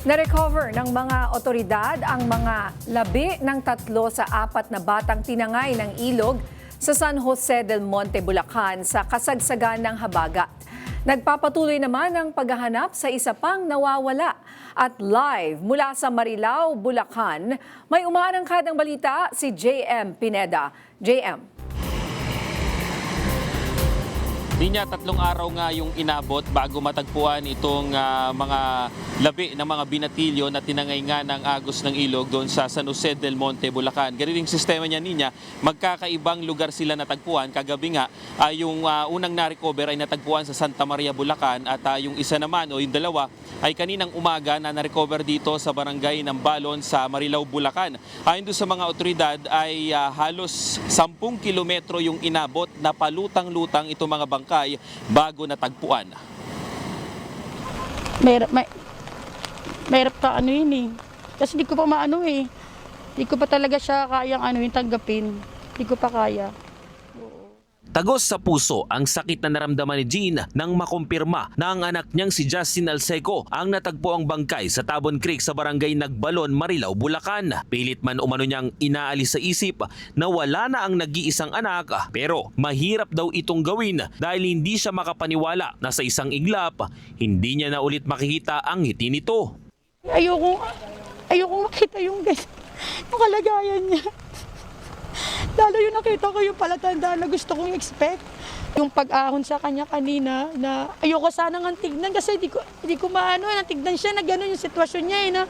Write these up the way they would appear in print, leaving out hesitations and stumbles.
Na-recover ng mga otoridad ang mga labi ng 3 sa 4 na batang tinangay ng ilog sa San Jose del Monte, Bulacan sa kasagsagan ng habagat. Nagpapatuloy naman ang paghahanap sa isa pang nawawala. At live mula sa Marilao, Bulacan, may umaarangkadang balita si JM Pineda. JM. Ninya, 3 araw nga yung inabot bago matagpuan itong mga labi ng mga binatilyo na tinangay nga ng agos ng ilog doon sa San Jose del Monte, Bulacan. Ganun yung sistema niya, Ninya, magkakaibang lugar sila natagpuan. Kagabi nga, yung unang na-recover ay natagpuan sa Santa Maria, Bulacan at yung isa naman o yung dalawa ay kaninang umaga na na-recover dito sa barangay ng Balon sa Marilao, Bulacan. Ayon doon sa mga otoridad ay halos 10 kilometro yung inabot na palutang-lutang itong mga bangkay bago natagpuan. Mahirap ka yun eh. Kasi di ko pa maano eh. Di ko pa talaga siya kayang tanggapin. Di ko pa kaya. Tagos sa puso ang sakit na naramdaman ni Jean nang makumpirma na ang anak niyang si Justin Alseco ang natagpo ang bangkay sa Tabon Creek sa barangay Nagbalon, Marilao, Bulacan. Pilit man umano niyang inaalis sa isip na wala na ang nag-iisang anak, pero mahirap daw itong gawin dahil hindi siya makapaniwala na sa isang iglap hindi niya na ulit makikita ang ngiti nito. Ayoko makita yung kalagayan niya. Lalo yung nakita ko yung palatandaan na gusto kong expect. Yung pag-ahon sa kanya kanina na ayoko sanang tignan kasi di ko maano tignan siya na gano'n yung sitwasyon niya na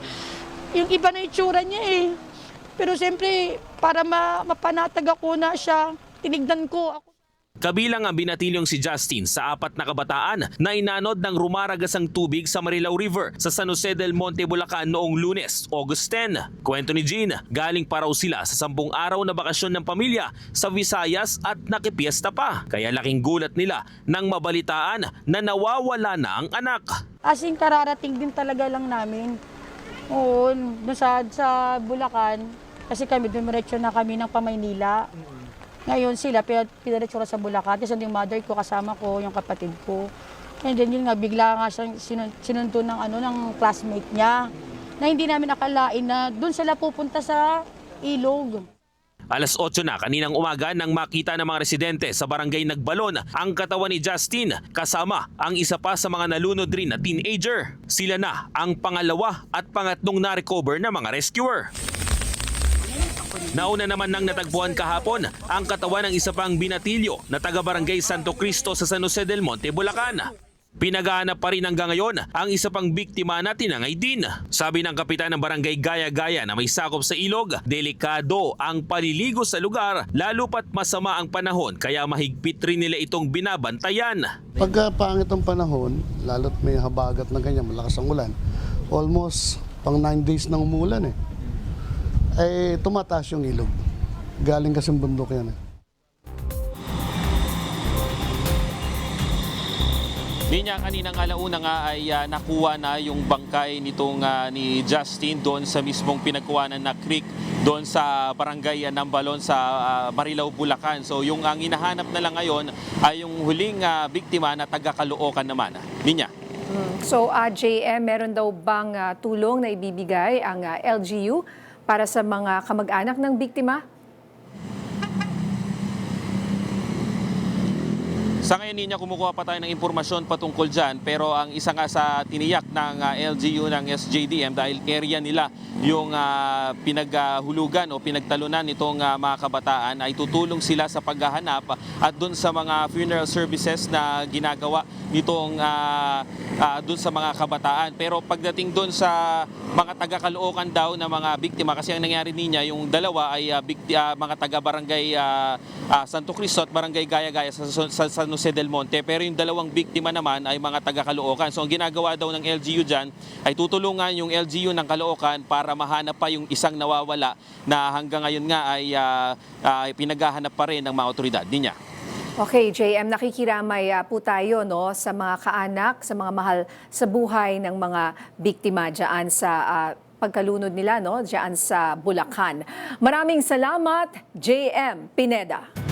yung iba na itsura niya eh. Pero siyempre para mapanatag ako na siya, tinignan ko ako. Kabilang ang binatilyong si Justin sa 4 na kabataan na inanod ng rumaragasang tubig sa Marilao River sa San Jose del Monte, Bulacan noong Lunes, August 10. Kwento ni Jean, galing pa raw sila sa 10 araw na bakasyon ng pamilya sa Visayas at nakipiesta pa. Kaya laking gulat nila nang mabalitaan na nawawala na ang anak. As in, kararating din talaga lang namin. Oo, sa Bulacan, kasi kami dumiretso na kami ng Pamaynila. Ngayon sila, pinaretso sa Bulacan. Kasi yung mother ko, kasama ko, yung kapatid ko. And then yun nga, bigla nga siyang sinundo ng classmate niya. Na hindi namin akalain na doon sila pupunta sa ilog. Alas 8 na kaninang umaga nang makita ng mga residente sa barangay Nagbalon ang katawan ni Justin kasama ang isa pa sa mga nalunod rin na teenager. Sila na ang pangalawa at pangatlong na-recover na mga rescuer. Nauna naman nang natagpuan kahapon ang katawan ng isa pang binatilyo na taga-barangay Santo Cristo sa San Jose del Monte, Bulacan. Pinagahanap pa rin hanggang ngayon ang isa pang biktima na tinangay din. Sabi ng kapitan ng barangay Gaya-Gaya na may sakop sa ilog, delikado ang paliligo sa lugar lalo pat masama ang panahon kaya mahigpit rin nila itong binabantayan. Pagka pangit ang panahon, lalo't may habagat na ganyan, malakas ang ulan, almost pang 9 days nang umulan eh. Ay tumataas yung ilog. Galing kasing bundok yan eh. Ninya, kaninang alauna nga ay nakuha na yung bangkay nitong ni Justin doon sa mismong pinagkuhanan na creek doon sa barangay ng Balon sa Marilao, Bulacan. So yung ang hinahanap na lang ngayon ay yung huling biktima na taga-Caloocan naman. Ninya. So JM, meron daw bang tulong na ibibigay ang LGU para sa mga kamag-anak ng biktima? Sa ngayon, Ninya, kumukuha pa tayo ng impormasyon patungkol dyan, pero ang isa nga sa tiniyak ng LGU ng SJDM dahil area nila yung pinaghulugan o pinagtalunan nitong mga kabataan ay tutulong sila sa paghahanap at dun sa mga funeral services na ginagawa nitong dun sa mga kabataan. Pero pagdating dun sa mga taga-Caloocan daw na mga biktima, kasi ang nangyari niya, yung dalawa ay mga taga-barangay Santo Cristo at barangay Gaya-Gaya sa San Jose del Monte, pero yung dalawang biktima naman ay mga taga-Caloocan. So ang ginagawa daw ng LGU dyan ay tutulungan yung LGU ng Caloocan para mahanap pa yung isang nawawala na hanggang ngayon nga ay pinaghahanap pa rin ng mga otoridad. Ninya. Okay, JM, nakikiramay po tayo sa mga kaanak, sa mga mahal sa buhay ng mga biktima dyan sa pagkalunod nila dyan sa Bulacan. Maraming salamat, JM Pineda.